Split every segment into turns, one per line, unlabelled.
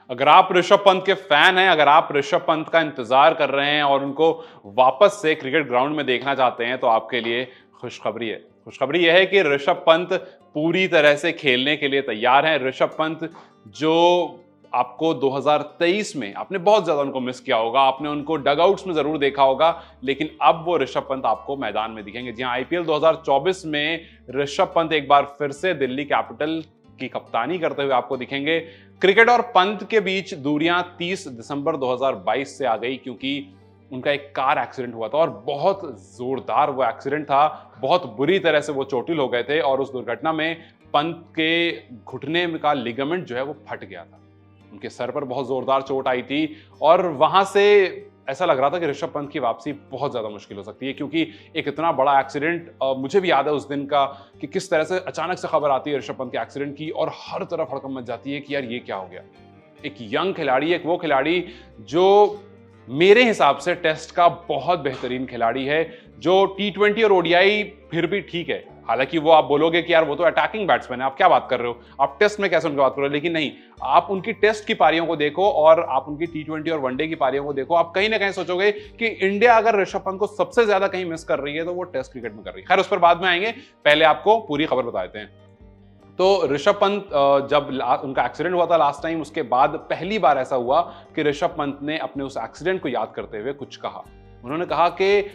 अगर आप ऋषभ पंत के फैन हैं, अगर आप ऋषभ पंत का इंतजार कर रहे हैं और उनको वापस से क्रिकेट ग्राउंड में देखना चाहते हैं, तो आपके लिए खुशखबरी है। खुशखबरी यह है कि ऋषभ पंत पूरी तरह से खेलने के लिए तैयार हैं। ऋषभ पंत जो आपको 2023 में आपने बहुत ज्यादा उनको मिस किया होगा, आपने उनको डगआउट्स में जरूर देखा होगा, लेकिन अब वो ऋषभ पंत आपको मैदान में दिखेंगे। जी हाँ, आईपीएल 2024 में ऋषभ पंत एक बार फिर से दिल्ली कैपिटल की कप्तानी करते हुए आपको दिखेंगे। क्रिकेट और पंत के बीच दूरियां 30 दिसंबर 2022 से आ गई, क्योंकि उनका एक कार एक्सीडेंट हुआ था और बहुत जोरदार वो एक्सीडेंट था, बहुत बुरी तरह से वो चोटिल हो गए थे और उस दुर्घटना में पंत के घुटने का लिगामेंट जो है वो फट गया था। उनके सर पर बहुत जोरदार चोट आई थी और वहां से ऐसा लग रहा था कि ऋषभ पंत की वापसी बहुत ज्यादा मुश्किल हो सकती है, क्योंकि एक इतना बड़ा एक्सीडेंट, मुझे भी याद है उस दिन का कि किस तरह से अचानक से खबर आती है ऋषभ पंत के एक्सीडेंट की और हर तरफ हड़कंप मच जाती है कि यार ये क्या हो गया। एक यंग खिलाड़ी, एक वो खिलाड़ी जो मेरे हिसाब से टेस्ट का बहुत बेहतरीन खिलाड़ी है, जो T20 और ओडीआई फिर भी ठीक है। हालांकि वो आप बोलोगे कि यार वो तो अटैकिंग बैट्समैन है, आप क्या बात कर रहे हो, आप टेस्ट में कैसे उनकी बात कर रहे हो, लेकिन नहीं, आप उनकी टेस्ट की पारियों को देखो और आप उनकी T20 और वनडे की पारियों को देखो, आप कहीं ना कहीं सोचोगे कि इंडिया अगर ऋषभ पंत को सबसे ज्यादा कहीं मिस कर रही है तो वो टेस्ट क्रिकेट में कर रही है। खैर, उस पर बाद में आएंगे, पहले आपको पूरी खबर बता देते हैं। तो ऋषभ पंत जब उनका एक्सीडेंट हुआ था लास्ट टाइम, उसके बाद पहली बार ऐसा हुआ कि ऋषभ पंत ने अपने उस एक्सीडेंट को याद करते हुए कुछ कहा। उन्होंने कहा कि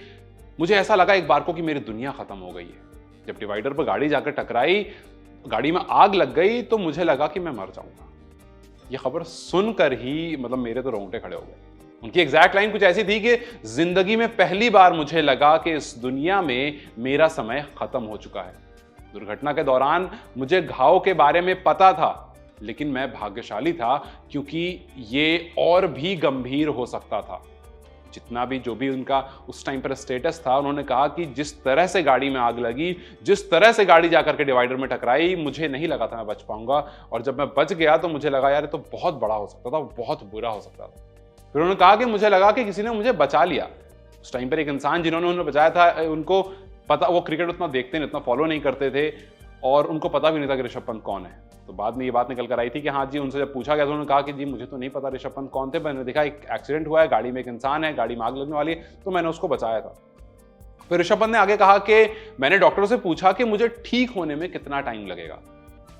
मुझे ऐसा लगा एक बार को कि मेरी दुनिया खत्म हो गई है। जब डिवाइडर पर गाड़ी जाकर टकराई, गाड़ी में आग लग गई, तो मुझे लगा कि मैं मर जाऊंगा। यह खबर सुनकर ही मतलब मेरे तो रोंगटे खड़े हो गए। उनकी एग्जैक्ट लाइन कुछ ऐसी थी कि जिंदगी में पहली बार मुझे लगा कि इस दुनिया में मेरा समय खत्म हो चुका है। दुर्घटना के दौरान मुझे घाव के बारे में पता था, लेकिन मैं भाग्यशाली था क्योंकि ये और भी गंभीर हो सकता था। जितना भी जो भी उनका उस टाइम पर स्टेटस था, उन्होंने कहा कि जिस तरह से गाड़ी में आग लगी, जिस तरह से गाड़ी जाकर के डिवाइडर में टकराई, मुझे नहीं लगा था मैं बच पाऊंगा, और जब मैं बच गया तो मुझे लगा यार ये तो बहुत बड़ा हो सकता था, बहुत बुरा हो सकता था। फिर उन्होंने कहा कि मुझे लगा कि किसी ने मुझे बचा लिया। उस टाइम पर एक इंसान जिन्होंने उन्हें बचाया था, उनको पता, वो क्रिकेट उतना देखते नहीं, उतना फॉलो नहीं करते थे और उनको पता भी नहीं था कि ऋषभ पंत कौन है। तो बाद में ये बात निकल कर आई थी कि हाँ जी, उनसे जब पूछा गया तो उन्होंने कहा कि जी मुझे तो नहीं पता ऋषभ पंत कौन थे, मैंने देखा एक एक्सीडेंट हुआ है, गाड़ी में एक इंसान है, गाड़ी में आग लगने वाली है, तो मैंने उसको बचाया था। फिर ऋषभ पंत ने आगे कहा कि मैंने डॉक्टर से पूछा कि मुझे ठीक होने में कितना टाइम लगेगा।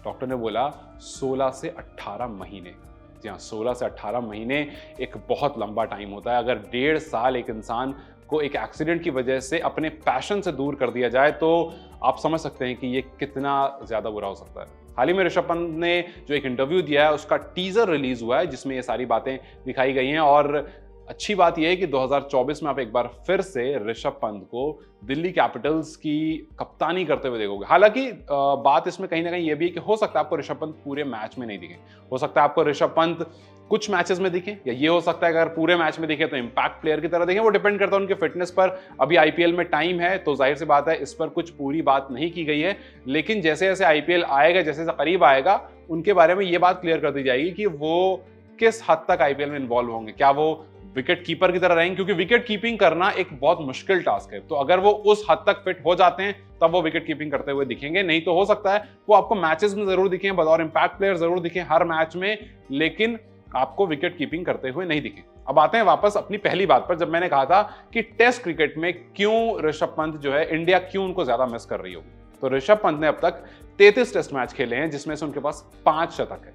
डॉक्टर ने बोला 16 से 18 महीने। जी हाँ, 16 से 18 महीने एक बहुत लंबा टाइम होता है। अगर 1.5 साल एक इंसान को एक एक्सीडेंट की वजह से अपने पैशन से दूर कर दिया जाए, तो आप समझ सकते हैं कि ये कितना ज्यादा बुरा हो सकता है। हाल ही में ऋषभ पंत ने जो एक इंटरव्यू दिया है, उसका टीजर रिलीज हुआ है, जिसमें ये सारी बातें दिखाई गई हैं। और अच्छी बात यह है कि 2024 में आप एक बार फिर से ऋषभ पंत को दिल्ली कैपिटल्स की कप्तानी करते हुए देखोगे। हालांकि बात इसमें कहीं ना कहीं यह भी है कि हो सकता है आपको ऋषभ पंत पूरे मैच में नहीं दिखे, हो सकता है आपको ऋषभ पंत कुछ मैचेस में दिखे, या ये हो सकता है अगर पूरे मैच में दिखे तो इंपैक्ट प्लेयर की तरह दिखे। वो डिपेंड करता है उनके फिटनेस पर। अभी आईपीएल में टाइम है, तो जाहिर सी बात है इस पर कुछ पूरी बात नहीं की गई है, लेकिन जैसे जैसे आईपीएल आएगा, जैसे जैसे करीब आएगा, उनके बारे में ये बात क्लियर कर दी जाएगी कि वो किस हद तक आईपीएल में इन्वॉल्व होंगे। क्या वो विकेट कीपर की तरह रहेंगे, क्योंकि विकेट कीपिंग करना एक बहुत मुश्किल टास्क है। तो अगर वो उस हद तक फिट हो जाते हैं तब वो विकेट कीपिंग करते हुए दिखेंगे, नहीं तो हो सकता है वो आपको मैचेस में जरूर दिखें, बतौर इंपैक्ट प्लेयर जरूर दिखें हर मैच में, लेकिन आपको विकेट कीपिंग करते हुए नहीं दिखे। अब आते हैं वापस अपनी पहली बात पर, जब मैंने कहा था कि टेस्ट क्रिकेट में क्यों ऋषभ पंत जो है, इंडिया क्यों उनको ज्यादा मिस कर रही होगी। तो ऋषभ पंत ने अब तक 33 टेस्ट मैच खेले हैं, जिसमें से उनके पास 5 शतक है।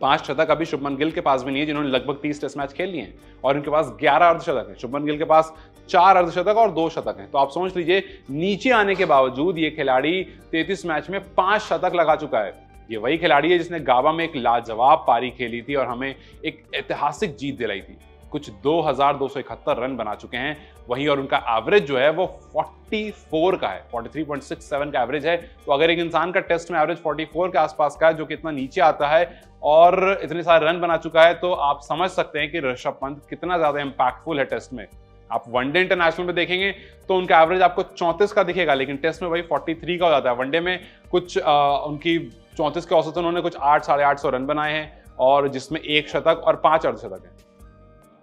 5 शतक अभी शुभमन गिल के पास भी नहीं है, जिन्होंने लगभग 30 टेस्ट मैच खेल लिए हैं, और उनके पास 11 अर्धशतक है। शुभमन गिल के पास 4 अर्धशतक और 2 शतक हैं। तो आप समझ लीजिए, नीचे आने के बावजूद ये खिलाड़ी 33 मैच में 5 शतक लगा चुका है। ये वही खिलाड़ी है जिसने गाबा में एक लाजवाब पारी खेली थी और हमें एक ऐतिहासिक जीत दिलाई थी। कुछ 2271 रन बना चुके हैं वहीं, और उनका एवरेज जो है वो 44 का है, 43.67 का एवरेज है। तो अगर एक इंसान का टेस्ट में एवरेज 44 के आसपास का है, जो कि इतना नीचे आता है और इतने सारे रन बना चुका है, तो आप समझ सकते हैं कि ऋषभ पंत कितना ज्यादा इंपैक्टफुल है टेस्ट में। आप वनडे इंटरनेशनल में देखेंगे तो उनका एवरेज आपको 34 का दिखेगा, लेकिन टेस्ट में वही 43 का हो जाता है। वनडे में कुछ उनकी 34 के औसतन उन्होंने कुछ 8 साढ़े 800 रन बनाए हैं, और जिसमें 1 शतक और 5 अर्धशतक है।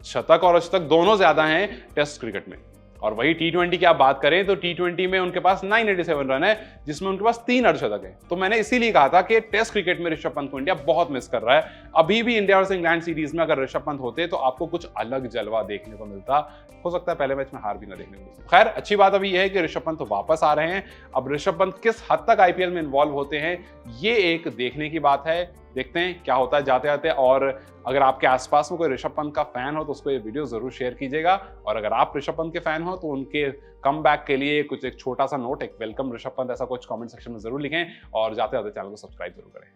शतक और अर्धशतक दोनों ज्यादा हैं टेस्ट क्रिकेट में। और वही टी20 की आप बात करें तो टी20 में उनके पास 987 रन है, जिसमें उनके पास 3 अर्धशतक है। तो मैंने इसीलिए कहा था कि टेस्ट क्रिकेट में ऋषभ पंत को इंडिया बहुत मिस कर रहा है। अभी भी इंडिया वर्सेस इंग्लैंड सीरीज में अगर ऋषभ पंत होते तो आपको कुछ अलग जलवा देखने को मिलता। हो सकता है पहले मैच में हार भी ना देखने को मिलता। खैर, अच्छी बात अभी यह है कि ऋषभ पंत वापस आ रहे हैं। अब ऋषभ पंत किस हद तक आईपीएल में इन्वॉल्व होते हैं, ये एक देखने की बात है। देखते हैं क्या होता है जाते जाते। और अगर आपके आसपास में कोई ऋषभ पंत का फैन हो तो उसको ये वीडियो जरूर शेयर कीजिएगा। और अगर आप ऋषभ पंत के फैन हो तो उनके कमबैक के लिए कुछ एक छोटा सा नोट, एक वेलकम ऋषभ पंत, ऐसा कुछ कमेंट सेक्शन में जरूर लिखें। और जाते जाते चैनल को सब्सक्राइब जरूर करें।